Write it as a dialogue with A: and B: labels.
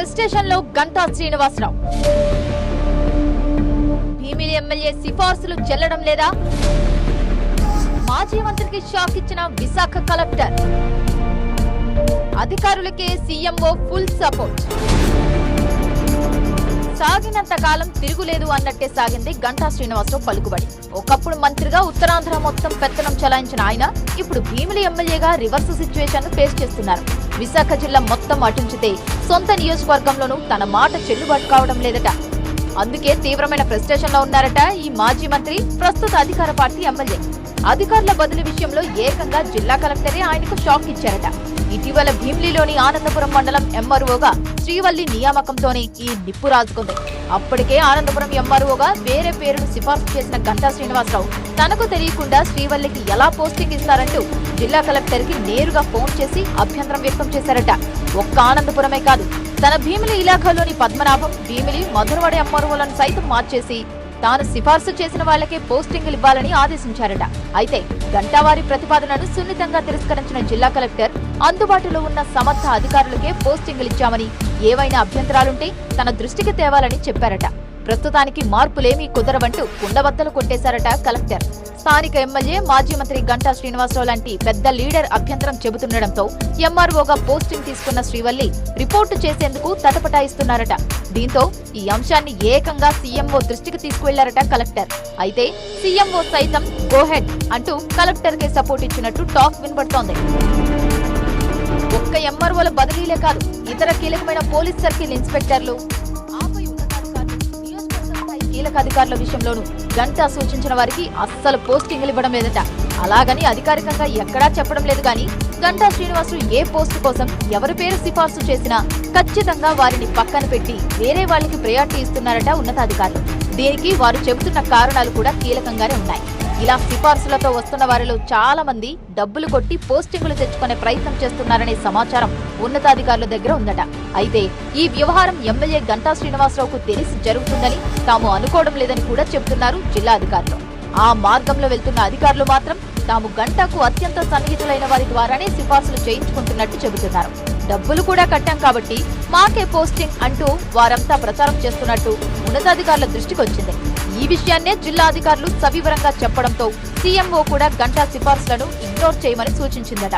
A: Frustration లో Ganta Srinivasarao. Bheemili MLA సిఫార్సులు చెల్లడం లేదా? మాజీ మంత్రికి షాక్ ఇచ్చిన విశాఖ కలెక్టర్. అధికారులకే సీఎంఓ ఫుల్ సపోర్ట్. సాగినంత కాలం తిరుగులేదు అన్నట్టే సాగింది గంటా శ్రీనివాసరావు పలుకుబడి. ఒకప్పుడు మంత్రిగా ఉత్తరాంధ్ర మొత్తం పెత్తనం చలాయించిన ఆయన ఇప్పుడు భీమిలి ఎమ్మెల్యేగా రివర్స్ సిచ్యువేషన్ ను ఫేస్ చేస్తున్నారు. విశాఖ జిల్లా మొత్తం అటుంచితే సొంత నియోజకవర్గంలోనూ తన మాట చెల్లుబాటు కావడం లేదట. అందుకే తీవ్రమైన ఫ్రస్ట్రేషన్ లో ఉన్నారట ఈ మాజీ మంత్రి, ప్రస్తుత అధికార పార్టీ ఎమ్మెల్యే. అధికారుల బదిలీ విషయంలో ఏకంగా జిల్లా కలెక్టరే ఆయనకు షాక్ ఇచ్చారట. ఇటీవల భీమిలిలోని ఆనందపురం మండలం ఎంఆర్ఓగా శ్రీవల్లి నియామకంతోనే ఈ నిప్పు రాజుకుంది. అప్పటికే ఆనందపురం ఎంఆర్ఓగా వేరే పేరును సిఫార్సు చేసిన గంటా శ్రీనివాసరావు తనకు తెలియకుండా శ్రీవల్లికి ఎలా పోస్టింగ్ ఇస్తారంటూ జిల్లా కలెక్టర్ కి నేరుగా ఫోన్ చేసి అభ్యంతరం వ్యక్తం చేశారట. ఒక్క ఆనందపురమే కాదు, తన భీమిలి ఇలాఖాలోని పద్మనాభం, భీమిలి, మధురవాడ ఎంఆర్ఓలను సైతం మార్చేసి తాను సిఫార్సు చేసిన వాళ్లకే పోస్టింగులు ఇవ్వాలని ఆదేశించారట. అయితే గంటా వారి ప్రతిపాదనను సున్నితంగా తిరస్కరించిన జిల్లా కలెక్టర్ అందుబాటులో ఉన్న సమర్థ అధికారులకే పోస్టింగులు ఇచ్చామని, ఏవైనా అభ్యంతరాలుంటే తన దృష్టికి తేవాలని చెప్పారట. ప్రస్తుతానికి మార్పులేమీ కుదరవంటూ కుండబద్దలు కొట్టేశారట కలెక్టర్. స్థానిక ఎమ్మెల్యే, మాజీ మంత్రి గంటా శ్రీనివాసరావు లాంటి పెద్ద లీడర్ అభ్యంతరం చెబుతుండటంతో ఎంఆర్ఓగా పోస్టింగ్ తీసుకున్న శ్రీవల్లి రిపోర్టు చేసేందుకు తటపటాయిస్తున్నారట. దీంతో ఈ అంశాన్ని ఏకంగా సీఎంఓ దృష్టికి తీసుకువెళ్లారట కలెక్టర్. అయితే సీఎంఓ సైతం గోహెడ్ అంటూ కలెక్టర్ కే సపోర్ట్ ఇచ్చినట్టు టాక్ వినబడుతోంది. ఒక్క ఎంఆర్ఓల బదిలీలే కాదు, ఇతర కీలకమైన పోలీస్ సర్కిల్ ఇన్స్పెక్టర్లు, కీలక అధికారుల విషయంలోనూ గంటా సూచించిన వారికి అస్సలు పోస్టింగులు ఇవ్వడం లేదట. అలాగని అధికారికంగా ఎక్కడా చెప్పడం లేదు కానీ గంటా శ్రీనివాసరావు ఏ పోస్టు కోసం ఎవరి పేరు సిఫార్సు చేసినా ఖచ్చితంగా వారిని పక్కన పెట్టి వేరే వాళ్ళకి ప్రయారిటీ ఇస్తున్నారట ఉన్నతాధికారులు. దీనికి వారు చెబుతున్న కారణాలు కూడా కీలకంగానే ఉన్నాయి. ఇలా సిఫార్సులతో వస్తున్న వారిలో చాలా మంది డబ్బులు కొట్టి పోస్టింగులు తెచ్చుకునే ప్రయత్నం చేస్తున్నారనే సమాచారం ఉన్నతాధికారుల దగ్గర ఉందట. అయితే ఈ వ్యవహారం ఎమ్మెల్యే గంటా శ్రీనివాసరావుకు తెలిసి జరుగుతుందని తాము అనుకోవడం లేదని కూడా చెబుతున్నారు జిల్లా అధికారులు. ఆ మార్గంలో వెళ్తున్న అధికారులు మాత్రం తాము గంటాకు అత్యంత సన్నిహితులైన వారి ద్వారానే సిఫార్సులు చేయించుకుంటున్నట్టు చెబుతున్నారు. డబ్బులు కూడా కట్టాం కాబట్టి మాకే పోస్టింగ్ అంటూ వారంతా ప్రచారం చేస్తున్నట్టు ఉన్నతాధికారుల దృష్టికి వచ్చింది. ఈ విషయాన్నే జిల్లా అధికారులు సవివరంగా చెప్పడంతో సీఎంఓ కూడా గంటా సిఫార్సులను ఇగ్నోర్ చేయమని సూచించిందట.